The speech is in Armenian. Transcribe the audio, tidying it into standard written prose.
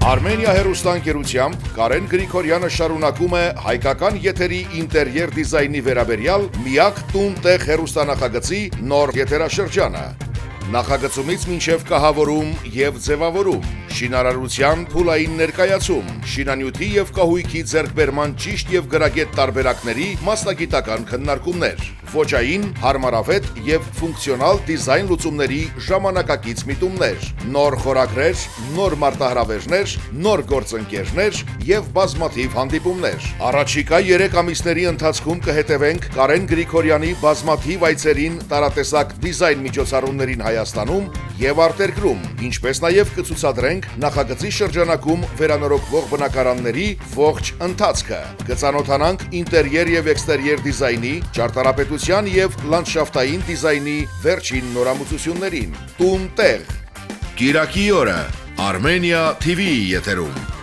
Armenia հեռուստաընկերությամբ Կարեն Գրիգորյանը շարունակում է հայկական եթերի ինտերիեր դիզայնի վերաբերյալ միակ տուն-տեղ հեռուստանախագծի նոր եթերաշրջանը։ Նախագծումից մինչև կահավորում եւ ձևավորում, շինարարության փուլային ներկայացում, շինանյութի եւ կահույքի ձեռքբերման ճիշտ եւ գրագետ տարբերակների մասնագիտական քննարկումներ, ոճային, հարմարավետ եւ ֆունկցիոնալ դիզայն լուծումների ժամանակակից միտումներ, նոր խորագրեր, նոր մարտահրավերներ, նոր գործընկերներ եւ բազմաթիվ հանդիպումներ։ Առաջիկա 3 ամիսների ընթացքում կհետևենք Կարեն Գրիգորյանի բազմաթիվ այցերին տարատեսակ դիզայն միջոցառումներին Հայաստանում եւ արտերկրում, ինչպես նաեւ կցուցադրենք նախագծի շրջանակում վերանորոգվող բնակարանների ողջ ընթացքը։ Կծանոթանանք ինտերիեր եւ էքստերիեր դիզայնի, ճարտարապետության եւ լանդշաֆտային դիզայնի վերջին նորամուծություններին։ Տուն-տեղ։ Կիրակի օրը Armenia TV եթերում։